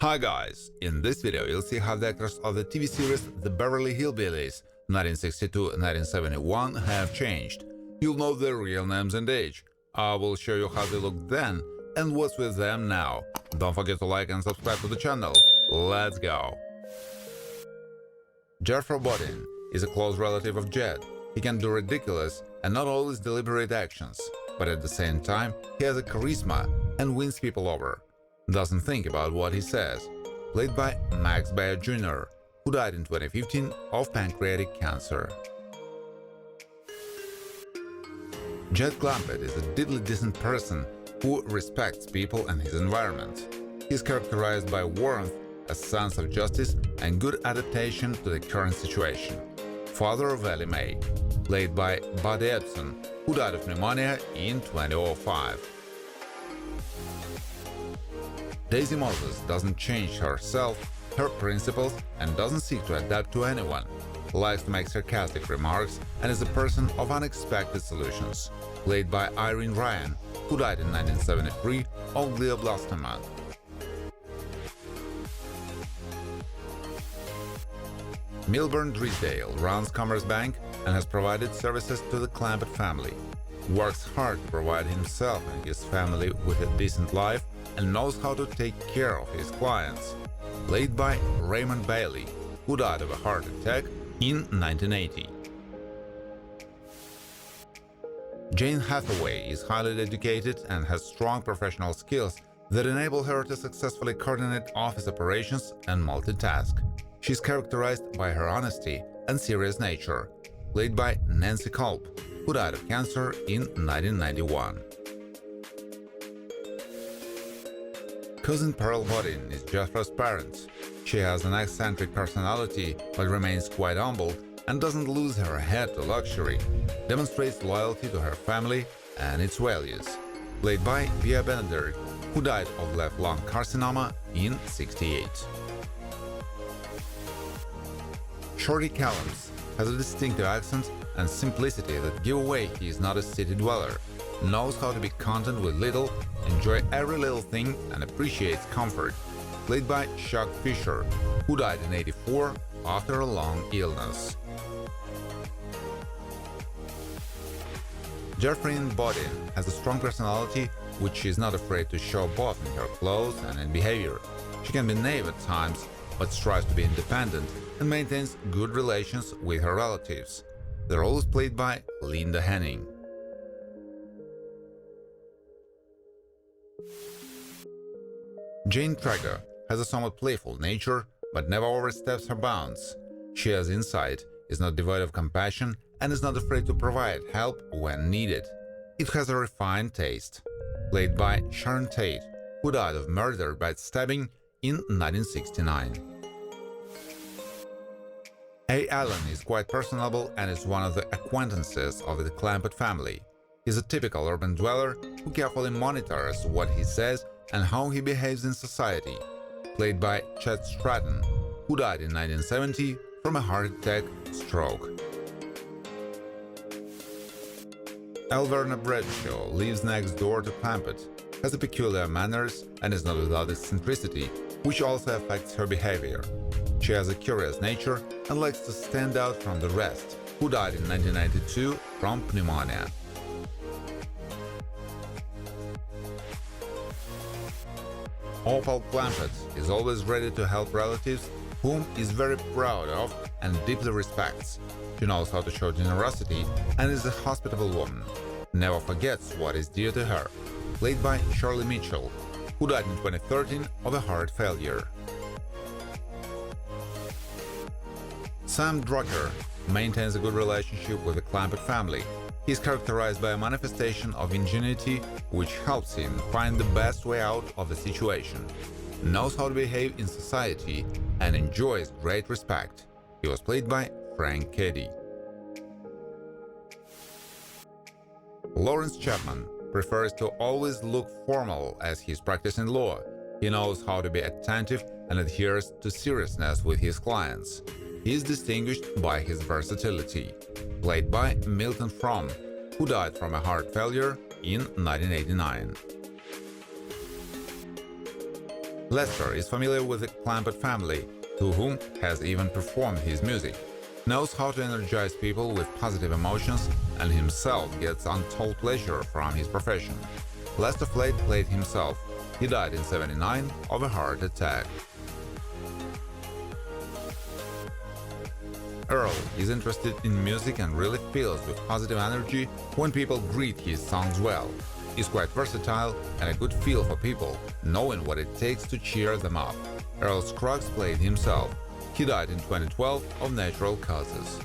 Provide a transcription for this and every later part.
Hi guys, in this video you'll see how the actors of the TV series The Beverly Hillbillies 1962-1971 have changed. You'll know their real names and age. I will show you how they looked then and what's with them now. Don't forget to like and subscribe to the channel. Let's go! Jeffrey Bodin is a close relative of Jed. He can do ridiculous and not always deliberate actions, but at the same time he has a charisma and wins people over. Doesn't think about what he says. Played by Max Baer Jr., who died in 2015 of pancreatic cancer. Jed Clampett is a deeply decent person who respects people and his environment. He is characterized by warmth, a sense of justice, and good adaptation to the current situation. Father of Ellie Mae, played by Buddy Ebsen, who died of pneumonia in 2005. Daisy Moses doesn't change herself, her principles, and doesn't seek to adapt to anyone. Likes to make sarcastic remarks and is a person of unexpected solutions. Played by Irene Ryan, who died in 1973 of glioblastoma. Milburn Drysdale runs Commerce Bank and has provided services to the Clampett family. Works hard to provide himself and his family with a decent life and knows how to take care of his clients. Played by Raymond Bailey, who died of a heart attack in 1980. Jane Hathaway is highly educated and has strong professional skills that enable her to successfully coordinate office operations and multitask. She's characterized by her honesty and serious nature. Played by Nancy Culp, who died of cancer in 1991. Cousin Pearl Bodin is Jethro's parent. She has an eccentric personality but remains quite humble and doesn't lose her head to luxury. Demonstrates loyalty to her family and its values. Played by Via Benedict, who died of left lung carcinoma in '68. Shorty Callums has a distinctive accent and simplicity that give away he is not a city dweller. Knows how to be content with little, enjoy every little thing, and appreciates comfort. Played by Chuck Fisher, who died in '84 after a long illness. Jeffrey Bodin has a strong personality which she is not afraid to show both in her clothes and in behavior. She can be naive at times, but strives to be independent and maintains good relations with her relatives. The role is played by Linda Henning. Jane Trager has a somewhat playful nature, but never oversteps her bounds. She has insight, is not devoid of compassion, and is not afraid to provide help when needed. It has a refined taste. Played by Sharon Tate, who died of murder by stabbing in 1969. A. Allen is quite personable and is one of the acquaintances of the Clampett family. He's a typical urban dweller who carefully monitors what he says and how he behaves in society. Played by Chet Stratton, who died in 1970 from a heart attack stroke. Elverna Bradshaw lives next door to Clampett, has a peculiar manners and is not without eccentricity, which also affects her behavior. She has a curious nature and likes to stand out from the rest, who died in 1992 from pneumonia. Opal Clampett is always ready to help relatives whom is very proud of and deeply respects. She knows how to show generosity and is a hospitable woman. Never forgets what is dear to her. Played by Shirley Mitchell, who died in 2013 of a heart failure. Sam Drucker maintains a good relationship with the Clampett family. He is characterized by a manifestation of ingenuity which helps him find the best way out of the situation. Knows how to behave in society and enjoys great respect. He was played by Frank Keddy. Lawrence Chapman prefers to always look formal as he's practicing law. He knows how to be attentive and adheres to seriousness with his clients. He is distinguished by his versatility. Played by Milton Fromm, who died from a heart failure in 1989. Lester is familiar with the Clampett family, to whom has even performed his music, knows how to energize people with positive emotions, and himself gets untold pleasure from his profession. Lester Flate played himself. He died in '79 of a heart attack. Earl is interested in music and really feels with positive energy when people greet his songs well. He's quite versatile and a good feel for people, knowing what it takes to cheer them up. Earl Scruggs played himself. He died in 2012 of natural causes.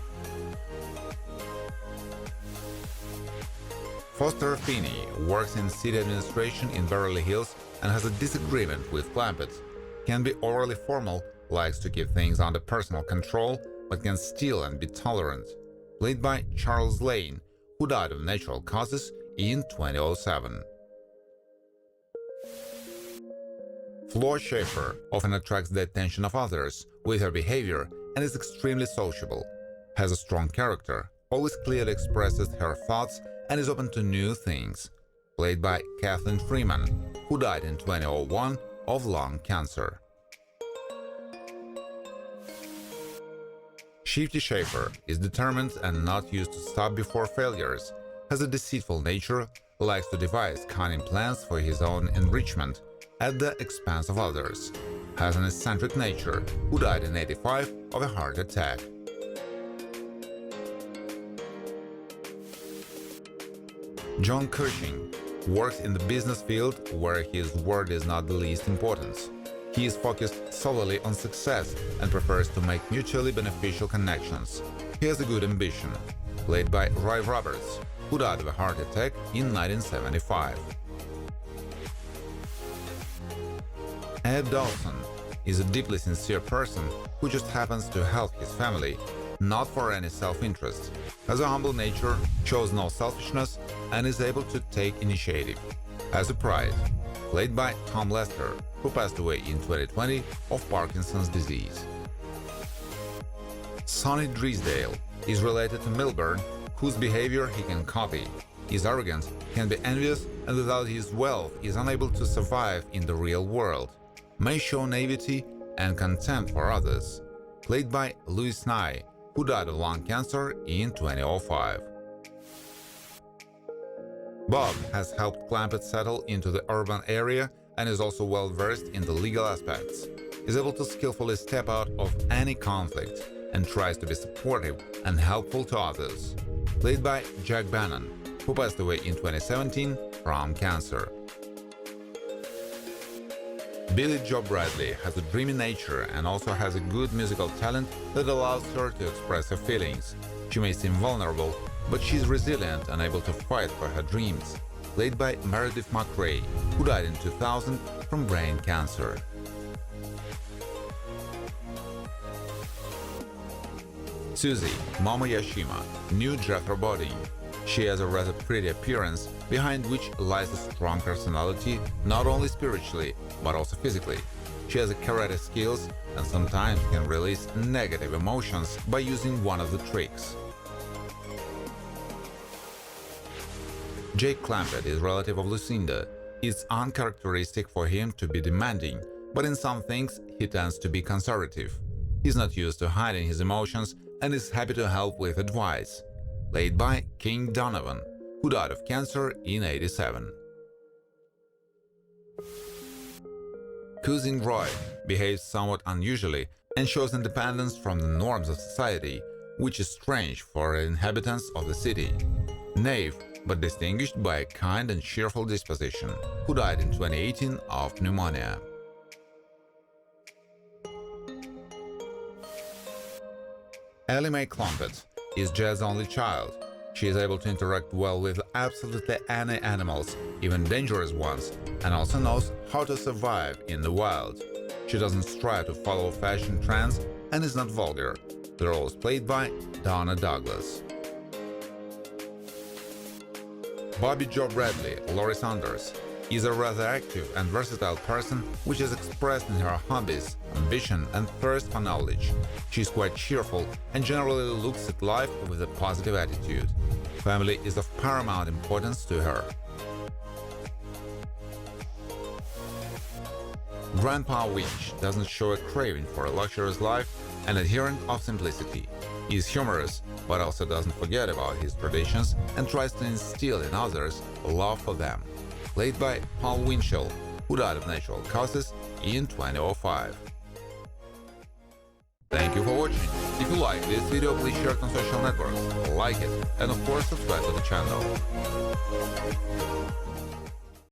Foster Feeney works in city administration in Beverly Hills and has a disagreement with Clampett. Can be overly formal, likes to keep things under personal control, but can steal and be tolerant. Played by Charles Lane, who died of natural causes in 2007. Flo Schaefer often attracts the attention of others with her behavior and is extremely sociable. Has a strong character, always clearly expresses her thoughts and is open to new things. Played by Kathleen Freeman, who died in 2001 of lung cancer. Shifty Schaefer is determined and not used to stop before failures, has a deceitful nature, likes to devise cunning plans for his own enrichment at the expense of others, has an eccentric nature, who died in '85 of a heart attack. John Cushing works in the business field where his word is not the least importance. He is focused solely on success and prefers to make mutually beneficial connections. He has a good ambition. Played by Roy Roberts, who died of a heart attack in 1975. Ed Dawson is a deeply sincere person who just happens to help his family, not for any self-interest. Has a humble nature, shows no selfishness, and is able to take initiative. Has a pride. Played by Tom Lester, who passed away in 2020 of Parkinson's disease. Sonny Drysdale is related to Milburn, whose behavior he can copy. Is arrogant, can be envious, and without his wealth is unable to survive in the real world. May show naivety and contempt for others. Played by Louis Nye, who died of lung cancer in 2005. Bob has helped Clampett settle into the urban area and is also well versed in the legal aspects. Is able to skillfully step out of any conflict and tries to be supportive and helpful to others. Played by Jack Bannon, who passed away in 2017 from cancer. Billie Joe Bradley has a dreamy nature and also has a good musical talent that allows her to express her feelings. She may seem vulnerable, but she's resilient and able to fight for her dreams. Played by Meredith McRae, who died in 2000 from brain cancer. Susie Momoyashima, new Jethro Bodine. She has a rather pretty appearance, behind which lies a strong personality, not only spiritually, but also physically. She has a karate skills and sometimes can release negative emotions by using one of the tricks. Jake Clampett is relative of Lucinda. It's uncharacteristic for him to be demanding, but in some things he tends to be conservative. He's not used to hiding his emotions and is happy to help with advice. Played by King Donovan, who died of cancer in '87. Cousin Roy behaves somewhat unusually and shows independence from the norms of society, which is strange for inhabitants of the city. Knave, but distinguished by a kind and cheerful disposition, who died in 2018 of pneumonia. Ellie Mae Clampett is Jed's only child. She is able to interact well with absolutely any animals, even dangerous ones, and also knows how to survive in the wild. She doesn't strive to follow fashion trends and is not vulgar. The role is played by Donna Douglas. Bobby Joe Bradley, Laurie Saunders, is a rather active and versatile person which is expressed in her hobbies, ambition and thirst for knowledge. She is quite cheerful and generally looks at life with a positive attitude. Family is of paramount importance to her. Grandpa Winch doesn't show a craving for a luxurious life, an adherent of simplicity. He is humorous, but also doesn't forget about his traditions and tries to instill in others a love for them. Played by Paul Winchell, who died of natural causes in 2005. Thank you for watching. If you like this video, please share it on social networks, like it, and of course subscribe to the channel.